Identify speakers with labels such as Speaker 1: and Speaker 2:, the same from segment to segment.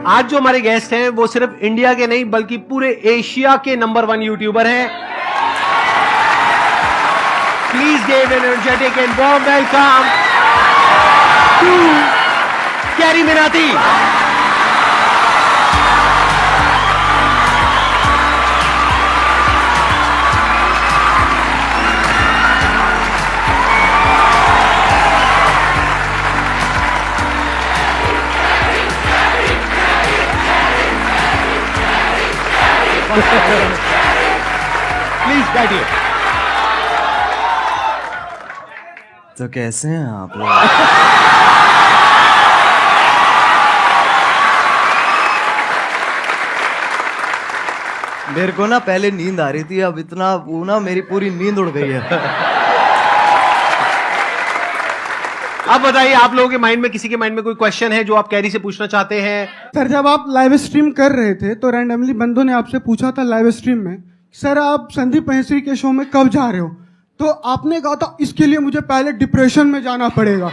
Speaker 1: आज जो हमारे गेस्ट हैं वो सिर्फ इंडिया के नहीं बल्कि पूरे एशिया के नंबर 1 यूट्यूबर हैं। Please give an energetic and warm welcome to Carry Minati. Please बैठिए।
Speaker 2: तो कैसे हैं आप लोग? मेरे को ना पहले नींद आ रही थी, अब इतना वो ना मेरी पूरी नींद उड़ गई है।
Speaker 1: अब बताइए, आप लोगों के माइंड में, किसी के माइंड में कोई क्वेश्चन है जो आप कैरी से पूछना चाहते हैं?
Speaker 3: सर, जब आप लाइव स्ट्रीम कर रहे थे तो रैंडमली बंदों ने आपसे पूछा था लाइव स्ट्रीम में, सर आप संदीप महेश्वरी के शो में कब जा रहे हो? तो आपने कहा था इसके लिए मुझे पहले डिप्रेशन में जाना पड़ेगा।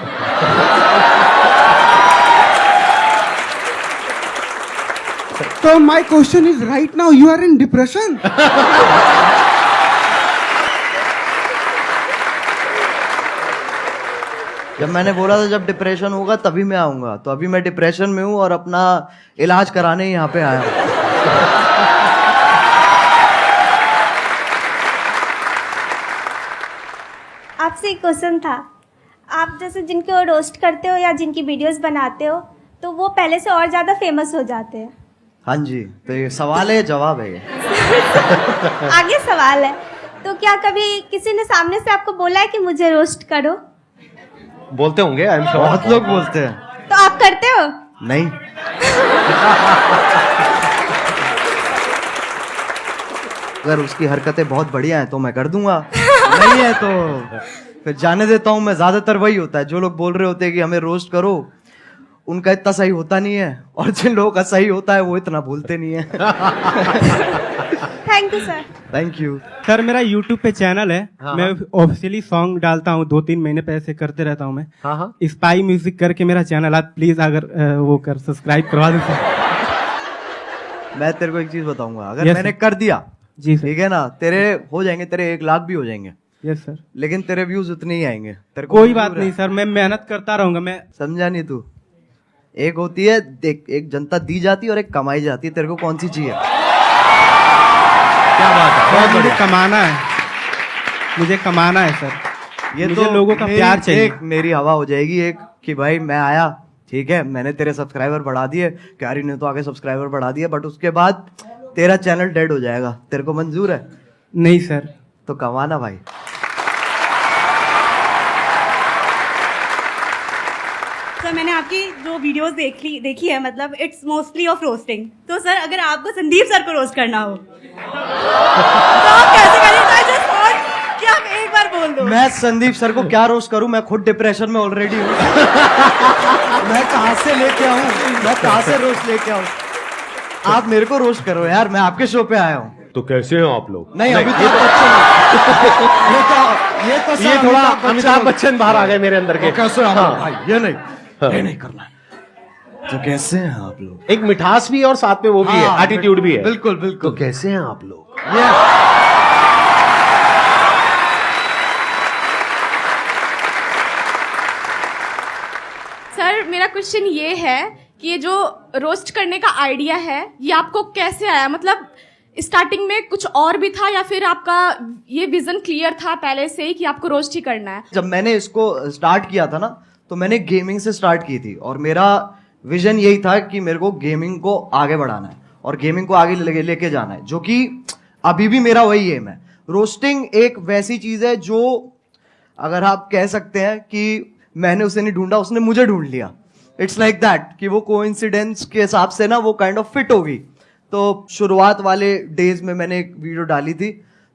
Speaker 3: तो my question is, right now you are in depression?
Speaker 2: जब मैंने बोला था जब डिप्रेशन होगा तभी मैं आऊंगा, तो अभी मैं डिप्रेशन में हूं और अपना इलाज कराने यहाँ पे आया हूं।
Speaker 4: आपसे एक क्वेश्चन था, आप जैसे जिनको रोस्ट करते हो या जिनकी वीडियोस बनाते हो तो वो पहले से और ज़्यादा फेमस हो जाते हैं।
Speaker 2: हाँ जी, तो ये सवाल है, जवाब है ये।
Speaker 4: आगे सवाल है, तो क्या कभी किसी ने सामने से आपको बोला है कि मुझे रोस्ट करो?
Speaker 1: बोलते होंगे, आई एम श्योर।
Speaker 2: बहुत लोग बोलते हैं।
Speaker 4: तो आप करते हो?
Speaker 2: नहीं। अगर उसकी हरकतें बहुत बढ़िया हैं तो मैं कर दूंगा, नहीं है तो फिर जाने देता हूं मैं। ज्यादातर वही होता है, जो लोग बोल रहे होते हैं कि हमें रोस्ट करो, उनका इतना सही होता नहीं है, और जिन लोगों का सही होता है वो इतना बोलते नहीं है।
Speaker 4: Thank you sir.
Speaker 2: Thank you
Speaker 5: sir. मेरा YouTube पे चैनल है,
Speaker 1: हाँ,
Speaker 5: मैं ऑफिशियली सॉन्ग डालता हूँ, 2-3 महीने पे ऐसे करते रहता हूँ मैं।
Speaker 1: हाँ हाँ,
Speaker 5: स्पाई म्यूजिक करके मेरा चैनल, आप प्लीज अगर वो कर सब्सक्राइब करवा दो सर।
Speaker 2: मैं तेरे को एक चीज बताऊंगा, अगर
Speaker 5: Yes,
Speaker 2: मैंने
Speaker 5: sir.
Speaker 2: कर दिया
Speaker 5: जी सर।
Speaker 2: ठीक है ना, तेरे हो जाएंगे, तेरे 1 लाख भी हो जाएंगे,
Speaker 5: यस सर।
Speaker 2: लेकिन तेरे व्यूज उतने ही आएंगे। तेरे को
Speaker 5: कोई
Speaker 2: मंजूर
Speaker 5: बात
Speaker 2: है?
Speaker 5: नहीं सर, मैं मेहनत करता रहूंगा मैं।
Speaker 2: समझा नहीं तू? एक होती है देख, एक जनता दी जाती है और एक कमाई जाती है। तेरे को कौन सी चाहिए?
Speaker 1: क्या बात है, बहुत
Speaker 5: मुझे
Speaker 1: बढ़िया।
Speaker 5: कमाना है, मुझे कमाना है सर।
Speaker 2: ये
Speaker 5: मुझे
Speaker 2: तो
Speaker 5: लोगों का प्यार चाहिए।
Speaker 2: एक मेरी हवा हो जाएगी एक, कि भाई मैं आया, ठीक है, मैंने तेरे सब्सक्राइबर बढ़ा दिए, क्यारी ने तो आगे सब्सक्राइबर बढ़ा दिए, बट उसके बाद तेरा चैनल डेड हो जाएगा। तेरे को मंजूर है?
Speaker 5: नहीं सर।
Speaker 2: तो कमाना भाई।
Speaker 6: सर, मैंने आपकी जो वीडियोस देखी है, मतलब इट्स मोस्टली ऑफ रोस्टिंग। तो सर, अगर आपको संदीप सर को रोस्ट करना हो तो आप कैसे करेंगे? जस्ट कि आप एक बार बोल दो।
Speaker 2: मैं संदीप सर को क्या रोस्ट करूं? मैं खुद डिप्रेशन में ऑलरेडी हूं। मैं कहां से लेके आऊं? मैं कहां से रोस्ट लेके आऊं? आप मेरे को रोस्ट करो यार, मैं आपके शो पे आया हूं।
Speaker 1: तो कैसे हो आप लोग?
Speaker 2: नहीं, अभी तो
Speaker 1: ये थोड़ा अमिताभ बच्चन बाहर आ गए मेरे अंदर के।
Speaker 2: कैसे
Speaker 1: हाँ।
Speaker 2: भाई, ये नहीं करना है। तो कैसे हैं आप लोग?
Speaker 1: एक मिठास भी है और साथ में वो भी है,
Speaker 2: हाँ,
Speaker 1: एटीट्यूड भी है।
Speaker 2: बिल्कुल
Speaker 1: तो
Speaker 2: बिल्कुल।
Speaker 1: कैसे हैं आप लोग?
Speaker 7: सर, मेरा क्वेश्चन ये है कि ये जो रोस्ट करने का आइडिया है, ये आपको कैसे आया? मतलब स्टार्टिंग में कुछ और भी था या फिर आपका ये विजन क्लियर था पहले से ही कि आपको रोस्ट ही करना है?
Speaker 2: जब मैंने इसको स्टार्ट किया था ना, तो मैंने गेमिंग से स्टार्ट की थी, और मेरा विजन यही था कि मेरे को गेमिंग को आगे बढ़ाना है और गेमिंग को आगे लेके जाना है, जो कि अभी भी मेरा वही एम है। रोस्टिंग एक वैसी चीज है जो, अगर आप कह सकते हैं कि मैंने उसे नहीं ढूंढा, उसने मुझे ढूंढ लिया। इट्स लाइक दैट, कि वो कोइंसिडेंस के हिसाब से ना वो काइंड ऑफ फिट हो गई। तो शुरुआत वाले डेज में मैंने एक वीडियो डाली थी,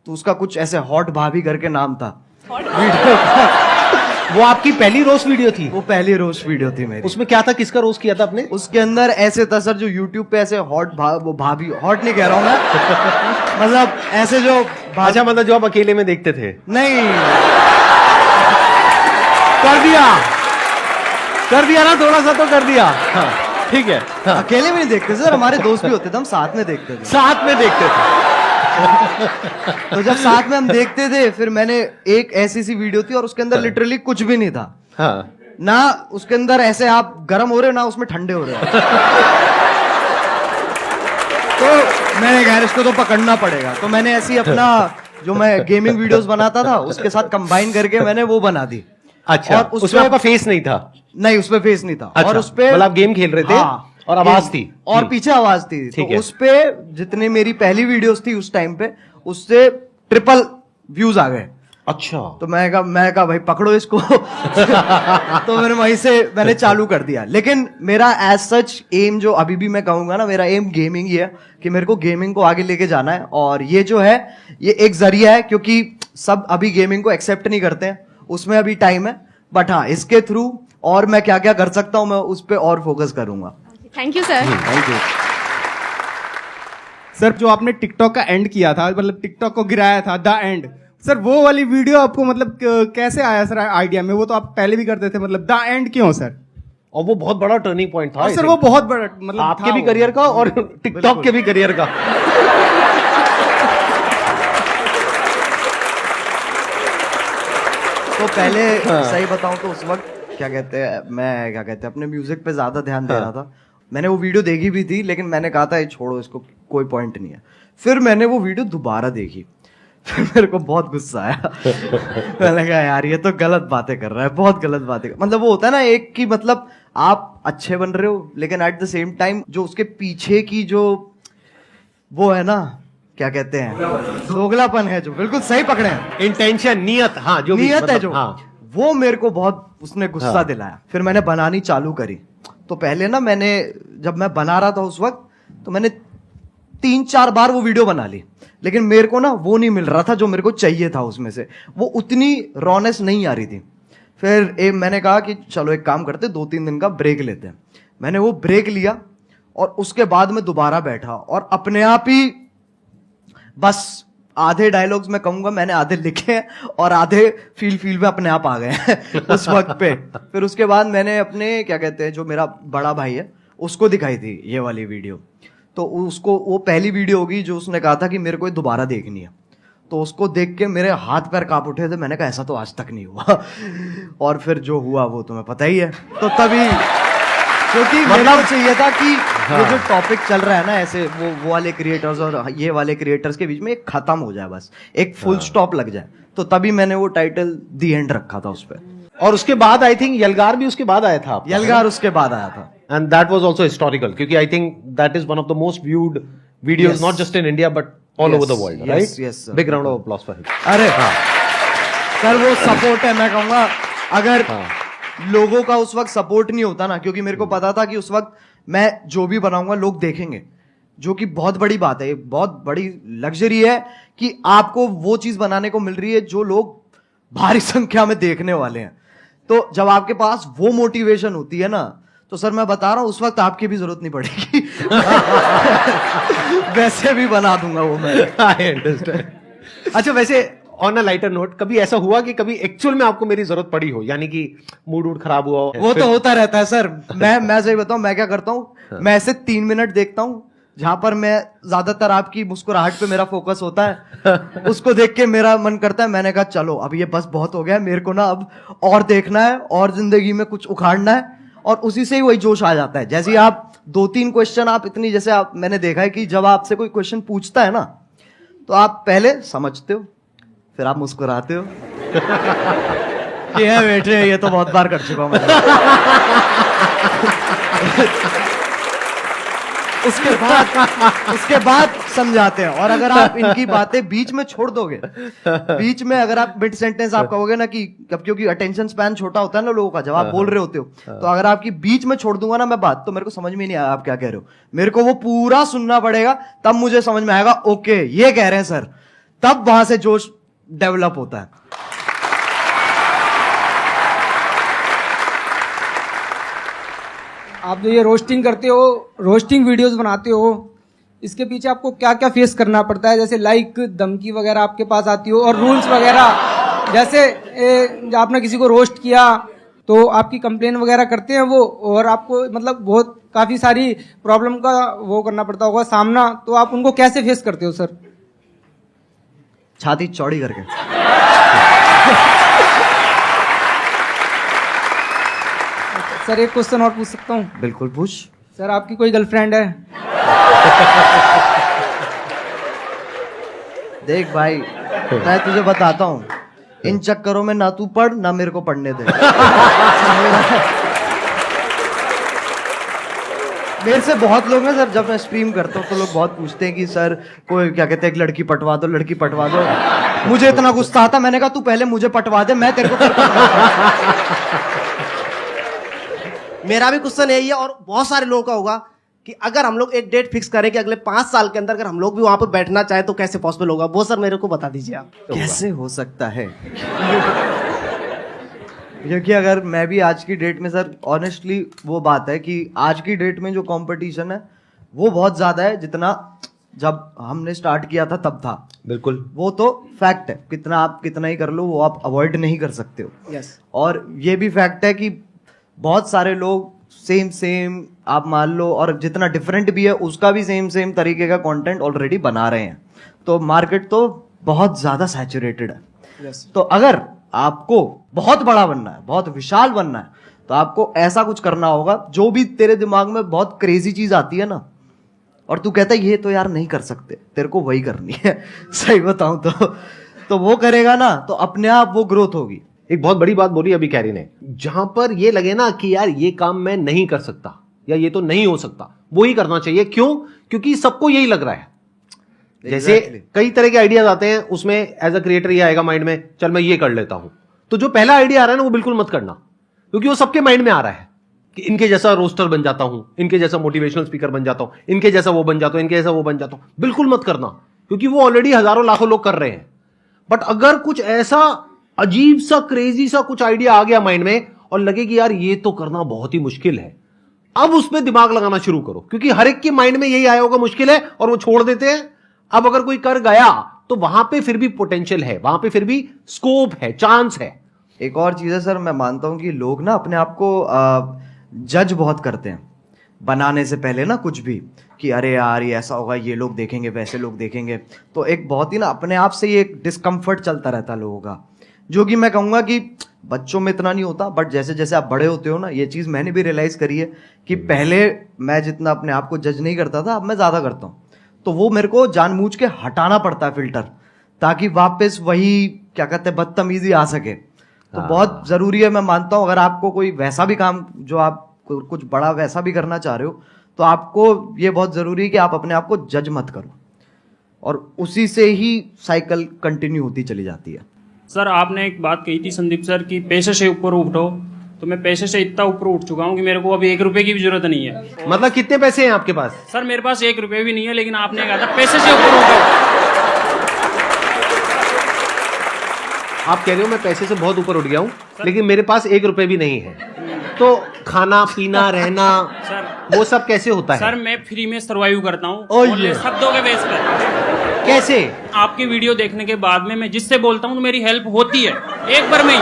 Speaker 2: तो उसका कुछ ऐसे हॉट भाभी करके नाम था।
Speaker 1: वो आपकी पहली रोस्ट वीडियो थी?
Speaker 2: वो पहली रोस्ट वीडियो थी मेरी।
Speaker 1: उसमें क्या था, किसका रोस्ट किया था आपने?
Speaker 2: उसके अंदर ऐसे था सर, जो यूट्यूब पे ऐसे वो भाभी, हॉट नहीं कह रहा हूं मैं, मतलब ऐसे जो
Speaker 1: अच्छा, मतलब जो आप अकेले में देखते थे?
Speaker 2: नहीं,
Speaker 1: कर दिया ना, थोड़ा सा तो कर दिया। हाँ। ठीक है, हाँ।
Speaker 2: अकेले भी नहीं देखते सर, हमारे दोस्त भी होते थे, हम साथ में देखते थे।
Speaker 1: साथ में देखते थे।
Speaker 2: तो जब साथ में हम देखते थे, फिर मैंने एक ऐसी सी वीडियो थी और उसके अंदर लिटरली कुछ भी नहीं था।
Speaker 1: हाँ।
Speaker 2: ना उसके अंदर ऐसे आप गर्म हो रहे हो, ना उसमें ठंडे हो रहे हो। तो मैंने कहा इसको तो पकड़ना पड़ेगा, तो मैंने ऐसी अपना जो मैं गेमिंग वीडियोस बनाता था उसके साथ कंबाइन करके मैंने वो बना दी।
Speaker 1: अच्छा,
Speaker 2: और
Speaker 1: उसमें आपका फेस नहीं था?
Speaker 2: नहीं, उसपे फेस नहीं था।
Speaker 1: अच्छा,
Speaker 2: और उसपे
Speaker 1: मतलब आप गेम खेल रहे थे,
Speaker 2: हाँ,
Speaker 1: और आवाज थी
Speaker 2: और पीछे आवाज थी।
Speaker 1: ठीक
Speaker 2: तो
Speaker 1: है।
Speaker 2: उसपे जितनी मेरी पहली वीडियोस थी उस टाइम पे, उससे ट्रिपल व्यूज आ गए।
Speaker 1: अच्छा।
Speaker 2: तो मैं कहा भाई पकड़ो इसको। तो वहीं से मैंने चालू कर दिया। लेकिन मेरा एज सच एम जो अभी भी मैं कहूंगा ना, मेरा एम गेमिंग ही है कि मेरे को गेमिंग को आगे लेके जाना है। और ये जो है ये एक जरिया है, क्योंकि सब अभी गेमिंग को एक्सेप्ट नहीं करते हैं, उसमें अभी टाइम है। बट हाँ, इसके थ्रू और मैं क्या क्या कर सकता हूं, मैं उस पर और फोकस करूंगा।
Speaker 7: Thank you sir.
Speaker 2: Thank you
Speaker 5: sir, जो आपने टिकटॉक का एंड किया था, मतलब टिकटॉक को गिराया था, द एंड, सर वो वाली वीडियो आपको मतलब कैसे आया सर आइडिया में? वो तो आप पहले भी करते थे, मतलब द एंड क्यों सर?
Speaker 1: और वो बहुत बड़ा टर्निंग पॉइंट था।
Speaker 5: और सर वो बहुत बड़ा मतलब
Speaker 1: आपके
Speaker 5: था
Speaker 1: भी
Speaker 5: वो।
Speaker 1: करियर का और टिकटॉक के भी करियर का।
Speaker 2: तो पहले सही बताऊं तो उस वक्त मैं अपने म्यूजिक पे ज्यादा ध्यान दे रहा था। मैंने वो वीडियो देखी भी थी, लेकिन मैंने कहा था ये छोड़ो, इसको कोई पॉइंट नहीं है। फिर मैंने वो वीडियो दोबारा देखी, फिर मेरे को बहुत गुस्सा आया। मैंने कहा यार ये तो गलत बातें कर रहा है, बहुत गलत बातें मतलब वो होता है ना एक कि मतलब आप अच्छे बन रहे हो, लेकिन एट द सेम टाइम जो उसके पीछे की जो वो है ना, क्या कहते हैं, दोगलापन है, जो बिल्कुल सही पकड़े हैं,
Speaker 1: इंटेंशन, नियत, हाँ, जो भी
Speaker 2: नियत है
Speaker 1: मतलब,
Speaker 2: जो,
Speaker 1: हाँ।
Speaker 2: वो मेरे को बहुत उसने गुस्सा
Speaker 1: हाँ।
Speaker 2: दिलाया। फिर मैंने बनानी चालू करी। तो पहले ना मैंने जब मैं बना रहा था उस वक्त, तो मैंने 3-4 बार वो वीडियो बना ली, लेकिन मेरे को ना वो नहीं मिल रहा था जो मेरे को चाहिए था उसमें से, वो उतनी रॉनेस नहीं आ रही थी। फिर मैंने कहा कि चलो एक काम करते, 2-3 दिन का ब्रेक लेते हैं। मैंने वो ब्रेक लिया और उसके बाद मैं दोबारा बैठा और अपने आप ही बस आधे डायलॉग्स मैं कहूंगा मैंने आधे लिखे हैं और आधे फील में अपने आप आ गए हैं उस वक्त पे। फिर उसके बाद मैंने अपने क्या कहते हैं जो मेरा बड़ा भाई है उसको दिखाई थी ये वाली वीडियो। तो उसको वो पहली वीडियो होगी जो उसने कहा था कि मेरे को ये दोबारा देखनी है। तो उसको देख के मेरे हाथ पैर कांप उठे थे। मैंने कहा ऐसा तो आज तक नहीं हुआ। और फिर जो हुआ वो तुम्हें पता ही है। तो तभी क्योंकि मेरा चाहिए था कि ये जो टॉपिक चल रहा है ना ऐसे वो वाले क्रिएटर्स और ये वाले क्रिएटर्स के बीच में एक खत्म हो जाए, बस एक फुल स्टॉप लग जाए। तो तभी मैंने वो टाइटल दी एंड रखा था उस पर।
Speaker 1: और उसके बाद आई थिंक यलगार भी उसके बाद आया था आपका,
Speaker 2: यलगार उसके बाद आया था।
Speaker 1: And that was also historical, क्योंकि I think that is one of the most viewed videos not just in India but all over the world, right?
Speaker 2: yes, sir.
Speaker 1: Big round of applause for him.
Speaker 2: अरे sir वो support है, मैं कहूंगा अगर लोगों का उस वक्त सपोर्ट नहीं होता ना, क्योंकि मेरे को पता था कि उस वक्त मैं जो भी बनाऊंगा लोग देखेंगे, जो कि बहुत बड़ी बात है, बहुत बड़ी लग्जरी है कि आपको वो चीज बनाने को मिल रही है जो लोग भारी संख्या में देखने वाले हैं। तो जब आपके पास वो मोटिवेशन होती है ना, तो सर मैं बता रहा हूं उस वक्त आपकी भी जरूरत नहीं पड़ेगी। वैसे भी बना दूंगा वो मैं।
Speaker 1: I understand. अच्छा, वैसे ऑन अ लाइटर नोट, कभी ऐसा हुआ कि कभी एक्चुअल में आपको मेरी जरूरत पड़ी हो, यानी कि मूड वूड खराब हुआ हो?
Speaker 2: वो तो होता रहता है सर। मैं सही बताऊं मैं क्या करता हूं, मैं ऐसे 3 मिनट देखता हूं जहां पर मैं ज्यादातर आपकी मुस्कुराहट पे मेरा फोकस होता है। उसको देख के मेरा मन करता है, मैंने कहा चलो अब ये बस बहुत हो गया, मेरे को ना अब और देखना है और जिंदगी में कुछ उखाड़ना है। और उसी से ही वही जोश आ जाता है। जैसे ही आप 2-3 क्वेश्चन आप इतनी, जैसे आप मैंने देखा है कि जब आपसे कोई क्वेश्चन पूछता है ना, तो आप पहले समझते हो, फिर आप मुस्कुराते हो कि है बेटे ये तो बहुत बार कर चुका हूं मैं। उसके बाद समझाते हैं। और अगर आप इनकी बातें बीच में छोड़ दोगे, बीच में अगर आप मिड सेंटेंस आप कहोगे ना कि क्योंकि अटेंशन स्पैन छोटा होता है ना लोगों का जब आप बोल रहे होते हो, तो अगर आपकी बीच में छोड़ दूंगा ना मैं बात, तो मेरे को समझ में नहीं आया आप क्या कह रहे हो। मेरे को वो पूरा सुनना पड़ेगा, तब मुझे समझ में आएगा ओके ये कह रहे हैं सर। तब वहां से जोश डेवलप होता है।
Speaker 8: आप जो ये रोस्टिंग करते हो, रोस्टिंग वीडियोस बनाते हो, इसके पीछे आपको क्या क्या फेस करना पड़ता है? जैसे लाइक धमकी वगैरह आपके पास आती हो और रूल्स वगैरह, जैसे आपने किसी को रोस्ट किया तो आपकी कंप्लेन वगैरह करते हैं वो, और आपको मतलब बहुत काफ़ी सारी प्रॉब्लम का वो करना पड़ता होगा सामना, तो आप उनको कैसे फेस करते हो सर?
Speaker 2: छाती चौड़ी करके।
Speaker 8: सर एक क्वेश्चन और पूछ सकता हूँ?
Speaker 2: बिल्कुल पूछ।
Speaker 8: सर आपकी कोई गर्लफ्रेंड है?
Speaker 2: देख भाई, मैं तुझे बताता हूँ, इन चक्करों में ना तू पढ़ ना मेरे को पढ़ने दे। मेरे से बहुत लोग हैं सर, जब मैं स्ट्रीम करता हूँ तो लोग बहुत पूछते हैं कि सर कोई क्या कहते हैं, एक लड़की पटवा दो, लड़की पटवा दो। मुझे इतना गुस्सा आता, मैंने कहा तू पहले मुझे पटवा दे, मैं तेरे को फिर
Speaker 9: मेरा भी क्वेश्चन यही है, और बहुत सारे लोगों का होगा कि अगर हम लोग एक डेट फिक्स करें कि अगले 5 साल के अंदर अगर हम लोग भी वहां पर बैठना चाहे तो कैसे पॉसिबल होगा, वो सर मेरे को बता दीजिए आप।
Speaker 2: कैसे हो सकता है? क्योंकि अगर मैं भी आज की डेट में सर, ऑनेस्टली वो बात है कि आज की डेट में जो कंपटीशन है वो बहुत ज्यादा है, जितना जब हमने स्टार्ट किया था तब था।
Speaker 1: बिल्कुल,
Speaker 2: वो तो फैक्ट है, कितना आप कितना ही कर लो वो आप अवॉइड नहीं कर सकते हो।
Speaker 9: यस।
Speaker 2: और ये भी फैक्ट है कि बहुत सारे लोग सेम आप मान लो, और जितना डिफरेंट भी है उसका भी सेम तरीके का कंटेंट ऑलरेडी बना रहे हैं, तो मार्केट तो बहुत ज्यादा सैचुरेटेड है।
Speaker 9: यस।
Speaker 2: तो अगर आपको बहुत बड़ा बनना है, बहुत विशाल बनना है, तो आपको ऐसा कुछ करना होगा, जो भी तेरे दिमाग में बहुत क्रेजी चीज आती है ना, और तू कहता है ये तो यार नहीं कर सकते, तेरे को वही करनी है। सही बताऊं तो वो करेगा ना तो अपने आप वो ग्रोथ होगी।
Speaker 1: एक बहुत बड़ी बात बोली अभी कैरी ने, जहां पर ये लगे ना कि यार ये काम मैं नहीं कर सकता या ये तो नहीं हो सकता, वो ही करना चाहिए। क्यों? क्योंकि सबको यही लग रहा है। जैसे कई तरह के आइडियाज आते हैं, उसमें एज अ क्रिएटर ये आएगा माइंड में, चल मैं ये कर लेता हूं, तो जो पहला आइडिया आ रहा है ना वो बिल्कुल मत करना, क्योंकि वो सबके माइंड में आ रहा है कि इनके जैसा रोस्टर बन जाता हूं, इनके जैसा मोटिवेशनल स्पीकर बन जाता हूं, इनके जैसा वो बन जाता हूं, इनके जैसा वो बन जाता हूं। बिल्कुल मत करना, क्योंकि वो ऑलरेडी हजारों लाखों लोग कर रहे हैं। बट अगर कुछ ऐसा अजीब सा क्रेजी सा कुछ आइडिया आ गया माइंड में और लगे कि यार ये तो करना बहुत ही मुश्किल है, अब उसमें दिमाग लगाना शुरू करो, क्योंकि हर एक के माइंड में यही आया होगा मुश्किल है और वो छोड़ देते हैं। अब अगर कोई कर गया तो वहां पे फिर भी पोटेंशियल है, वहां पे फिर भी स्कोप है, चांस है।
Speaker 2: एक और चीज है सर, मैं मानता हूं कि लोग ना अपने आप को जज बहुत करते हैं बनाने से पहले ना, कुछ भी कि अरे यार ये ऐसा होगा, ये लोग देखेंगे, वैसे लोग देखेंगे, तो एक बहुत ही ना अपने आप से ये एक डिस्कम्फर्ट चलता रहता है लोगों का, जो कि मैं कहूंगा कि बच्चों में इतना नहीं होता, बट जैसे जैसे आप बड़े होते हो ना, ये चीज मैंने भी रियलाइज करी है कि पहले मैं जितना अपने आप को जज नहीं करता था, अब मैं ज्यादा करता हूँ। तो वो मेरे को जानबूझ के हटाना पड़ता है फिल्टर, ताकि वापस वही क्या कहते हैं बदतमीजी आ सके। तो बहुत जरूरी है, मैं मानता हूँ, अगर आपको कोई वैसा भी काम जो आप कुछ बड़ा वैसा भी करना चाह रहे हो, तो आपको ये बहुत जरूरी है कि आप अपने आप को जज मत करो, और उसी से ही साइकिल कंटिन्यू होती चली जाती है।
Speaker 10: सर आपने एक बात कही थी संदीप सर की पैसे से ऊपर उठो, तो मैं पैसे से इतना ऊपर उठ चुका हूँ कि मेरे को अभी 1 रुपए की भी जरूरत नहीं है।
Speaker 1: मतलब कितने पैसे हैं आपके पास?
Speaker 10: सर मेरे पास 1 रुपए भी नहीं है, लेकिन आपने कहा था पैसे से ऊपर उठो।
Speaker 1: आप कह रहे हो मैं पैसे से बहुत ऊपर उठ गया हूं, लेकिन मेरे पास 1 रुपए भी नहीं है, तो खाना पीना रहना
Speaker 10: सर
Speaker 1: वो सब कैसे होता है?
Speaker 10: सर मैं फ्री में सर्वाइव करता हूँ शब्दों के बेस पर।
Speaker 1: कैसे?
Speaker 10: आपकी वीडियो देखने के बाद में मैं जिससे बोलता हूँ तो मेरी हेल्प होती है एक बार में ही।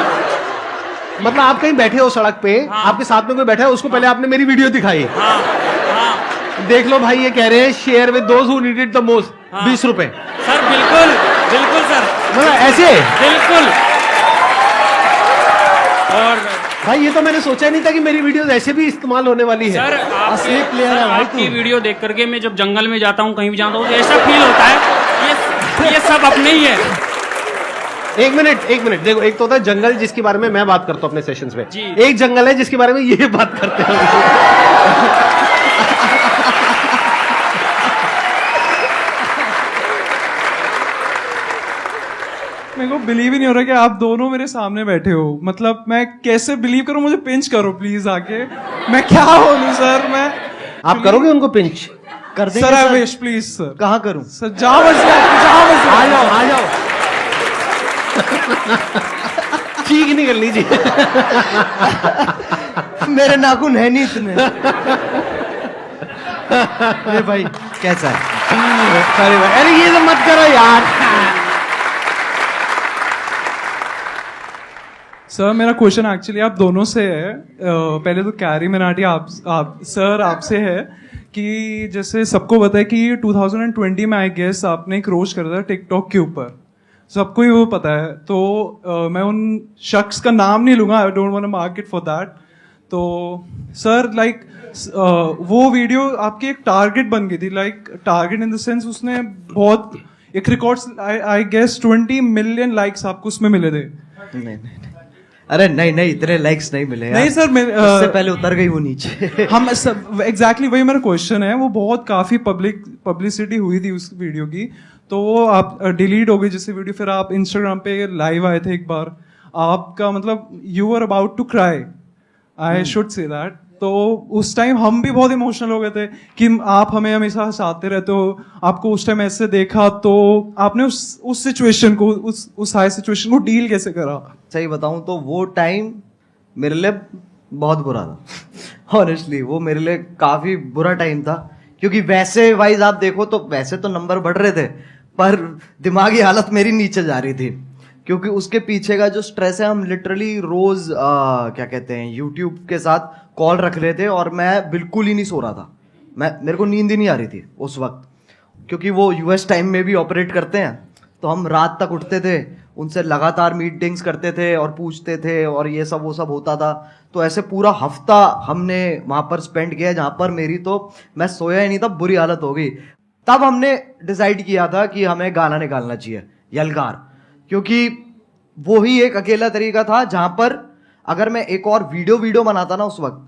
Speaker 1: मतलब आप कहीं बैठे हो सड़क पे,
Speaker 10: हाँ।
Speaker 1: आपके साथ में कोई बैठा है, उसको पहले आपने मेरी वीडियो दिखाई,
Speaker 10: हाँ
Speaker 1: देख लो भाई ये कह रहे हैं share with those who need it the most, 20 रुपए।
Speaker 10: सर बिल्कुल बिल्कुल सर,
Speaker 1: मतलब ऐसे
Speaker 10: बिल्कुल। और
Speaker 1: भाई ये तो मैंने सोचा नहीं था कि मेरी वीडियोस ऐसे भी इस्तेमाल होने वाली है।
Speaker 10: सर
Speaker 2: असली प्लेयर है भाई
Speaker 10: आपकी वीडियो देख करके मैं जब जंगल में जाता हूँ, कहीं भी जाता हूँ, तो ऐसा फील होता है ये सब अपने ही है।
Speaker 1: एक मिनट देखो, एक तो होता है जंगल जिसके बारे में मैं बात करता हूँ अपने सेशंस में,
Speaker 10: जी।
Speaker 1: एक जंगल है जिसके बारे में ये बात करते हैं।
Speaker 11: मेरे को बिलीव ही नहीं हो रहा कि आप दोनों मेरे सामने बैठे हो। मतलब मैं कैसे बिलीव करूं? मुझे पिंच करो प्लीज आके। मैं क्या बोलूं सर? मैं
Speaker 1: आप करोगे उनको पिंच?
Speaker 2: कर देंगे
Speaker 11: sir. I wish please sir.
Speaker 2: कहाँ करूं?
Speaker 11: सर जहां बस
Speaker 1: आ जाओ ठीक नहीं कर लीजिए।
Speaker 2: मेरे नाखून है नहीं इतने। अरे भाई कैसा है?
Speaker 1: अरे ये तो मत करो यार।
Speaker 11: सर मेरा क्वेश्चन एक्चुअली आप दोनों से है। पहले तो कैरी मिनाटी आप सर आपसे है कि जैसे सबको पता है कि 2020 में आई गेस आपने एक रोस्ट करा था टिकटॉक के ऊपर, सबको ही वो पता है। तो मैं उन शख्स का नाम नहीं लूंगा, I don't want to mark it for that. तो सर लाइक वो वीडियो आपकी एक टारगेट बन गई थी, like target in the sense उसने बहुत एक records I guess 20 million likes आपको उसमें मिले थे।
Speaker 2: नहीं, अरे नहीं इतने लाइक्स नहीं मिले यार।
Speaker 11: नहीं सर
Speaker 2: उससे पहले उतर गई वो नीचे।
Speaker 11: हम एग्जैक्टली वही मेरा क्वेश्चन है। वो बहुत काफी पब्लिसिटी हुई थी उस वीडियो की, तो वो आप डिलीट हो गई जैसे वीडियो। फिर आप इंस्टाग्राम पे लाइव आए थे एक बार, आपका मतलब you are about to cry, I should say that. तो उस टाइम हम भी बहुत इमोशनल हो गए थे कि आप हमें हमेशा हंसाते रहते हो, आपको उस टाइम ऐसे देखा, तो आपने उस सिचुएशन को उस हाई सिचुएशन को डील कैसे करा?
Speaker 2: सही बताऊं तो वो टाइम मेरे लिए बहुत बुरा था। ऑनेस्टली वो मेरे लिए काफी बुरा टाइम था, क्योंकि वैसे वाइज आप देखो तो वैसे तो नंबर बढ़ रहे थे, पर दिमागी हालत मेरी नीचे जा रही थी, क्योंकि उसके पीछे का जो स्ट्रेस है, हम लिटरली रोज क्या कहते हैं यूट्यूब के साथ कॉल रख रहे थे और मैं बिल्कुल ही नहीं सो रहा था। मेरे को नींद ही नहीं आ रही थी उस वक्त, क्योंकि वो यूएस टाइम में भी ऑपरेट करते हैं, तो हम रात तक उठते थे, उनसे लगातार मीटिंग्स करते थे और पूछते थे और ये सब वो सब होता था। तो ऐसे पूरा हफ्ता हमने वहाँ पर स्पेंड किया, जहाँ पर मेरी तो मैं सोया ही नहीं था, बुरी हालत हो गई। तब हमने डिसाइड किया था कि हमें गाना निकालना चाहिए, यलगार, क्योंकि वो ही एक अकेला तरीका था जहाँ पर अगर मैं एक और वीडियो बनाता ना उस वक्त,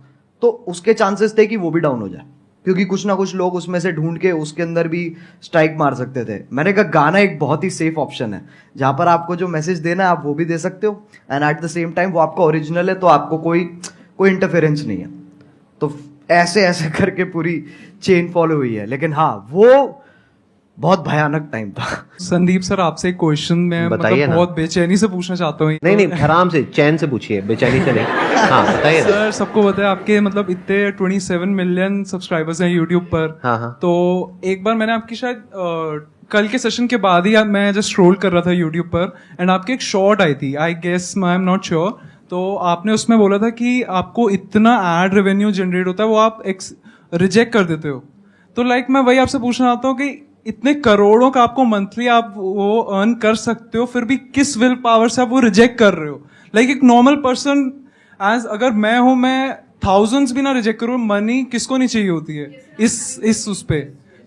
Speaker 2: तो उसके चांसेस थे कि वो भी डाउन हो जाए, क्योंकि कुछ ना कुछ लोग उसमें से ढूंढ के उसके अंदर भी स्ट्राइक मार सकते थे। मैंने कहा गाना एक बहुत ही सेफ ऑप्शन है, जहां पर आपको जो मैसेज देना है आप वो भी दे सकते हो, and at the same time वो आपका ओरिजिनल है, तो आपको कोई इंटरफेरेंस नहीं है। तो ऐसे करके पूरी चेन फॉलो हुई है। लेकिन हाँ, वो बहुत भयानक टाइम था।
Speaker 11: संदीप सर आपसे एक क्वेश्चन में
Speaker 1: बताइए ना।
Speaker 11: बहुत बेचैनी से पूछना चाहता हूँ।
Speaker 1: नहीं आराम से चैन से पूछिए, बेचैनी से नहीं। हाँ बताइए ना।
Speaker 11: सर सबको पता है आपके मतलब इतने 27 मिलियन सब्सक्राइबर्स हैं यूट्यूब पर।
Speaker 1: हाँ।
Speaker 11: तो एक बार मैंने आपकी शायद कल के सेशन के बाद ही मैं जस्ट स्क्रॉल कर रहा था यूट्यूब पर, एंड आपकी एक शॉर्ट आई थी, I guess I am not sure, तो आपने उसमें बोला था कि आपको इतना एड रेवेन्यू जनरेट होता है वो आप रिजेक्ट कर देते हो। तो लाइक मैं वही आपसे पूछना चाहता हूँ कि इतने करोड़ों का आपको मंथली आप वो अर्न कर सकते हो, फिर भी किस विल पावर से आप वो रिजेक्ट कर रहे हो? लाइक एक नॉर्मल पर्सन एज अगर मैं हूं, मैं थाउजेंड्स भी ना रिजेक्ट करूं, मनी किसको नहीं चाहिए होती है इस उस पे।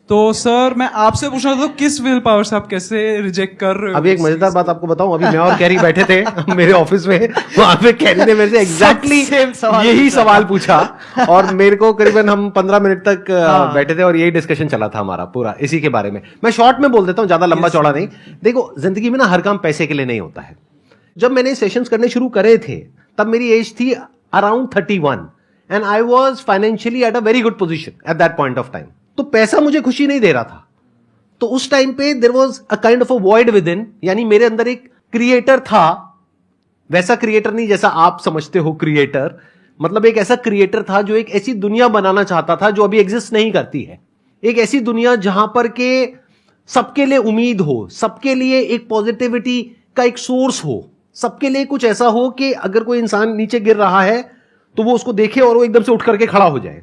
Speaker 11: तो सर मैं आपसे पूछना था, किस विल पावर से आप कैसे रिजेक्ट कर रहे हो?
Speaker 1: अभी एक मजेदार बात आपको बताऊं, अभी मैं और कैरी बैठे थे मेरे ऑफिस में, वहां पे कैरी ने मेरे से एग्जैक्टली यही सवाल पूछा, और मेरे को करीबन हम 15 मिनट तक बैठे थे और यही डिस्कशन चला था हमारा पूरा इसी के बारे में। मैं शॉर्ट में बोल देता हूं, ज्यादा लंबा चौड़ा नहीं। देखो जिंदगी में ना हर काम पैसे के लिए नहीं होता है। जब मैंने सेशंस करने शुरू करे थे तब मेरी एज थी around 31 and I was financially at a very good position at that point of time. तो पैसा मुझे खुशी नहीं दे रहा था, तो उस टाइम पे there was a kind of a void within, यानी मेरे अंदर एक क्रिएटर था, वैसा क्रिएटर नहीं जैसा आप समझते हो क्रिएटर, मतलब एक ऐसा क्रिएटर था जो एक ऐसी दुनिया बनाना चाहता था जो अभी एग्जिस्ट नहीं करती है। एक ऐसी दुनिया जहां पर के सबके लिए उम्मीद हो, सबके लिए एक पॉजिटिविटी का एक सोर्स हो, सबके लिए कुछ ऐसा हो कि अगर कोई इंसान नीचे गिर रहा है तो वो उसको देखे और वो एकदम से उठ करके खड़ा हो जाए।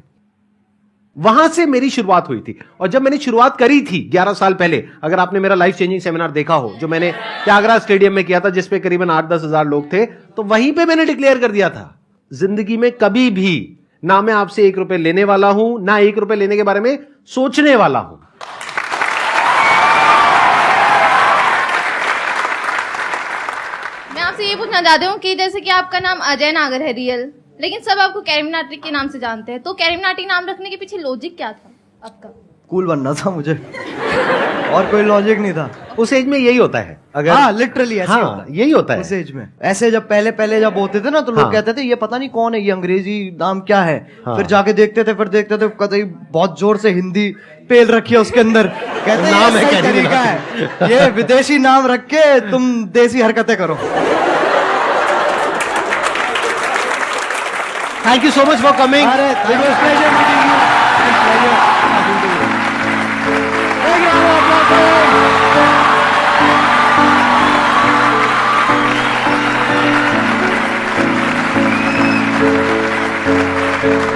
Speaker 1: वहां से मेरी शुरुआत हुई थी। और जब मैंने शुरुआत करी थी 11 साल पहले, अगर आपने मेरा लाइफ चेंजिंग सेमिनार देखा हो जो मैंने त्यागराज स्टेडियम में किया था, जिसपे करीबन 8-10 हजार लोग थे, तो वहीं पे मैंने डिक्लेयर कर दिया था, जिंदगी में कभी भी ना मैं आपसे 1 रुपए लेने वाला हूं, ना 1 रुपए लेने के बारे में सोचने वाला हूं।
Speaker 7: मैं आपसे ये पूछना चाहती हूँ कि जैसे कि आपका नाम अजय नागर है रियल, लेकिन सब आपको कैरिमिनाटी के नाम से जानते हैं, तो कैरिमिनाटी नाम रखने के पीछे लॉजिक क्या था आपका?
Speaker 2: कूल बनना था मुझे, और कोई लॉजिक नहीं था।
Speaker 1: उस एज में यही होता है, अगर
Speaker 2: हाँ लिटरली ऐसे होता है।
Speaker 1: यही होता है
Speaker 2: उस एज में। ऐसे जब पहले जब होते थे ना, तो लोग कहते थे ये पता नहीं कौन है, ये अंग्रेजी नाम क्या है। फिर जाके देखते थे, कतई बहुत जोर से हिंदी पेल रखी है उसके अंदर, कहते नाम है, तरीका है ये विदेशी नाम रख के तुम देसी हरकतें करो।
Speaker 1: Thank you so much for coming. है।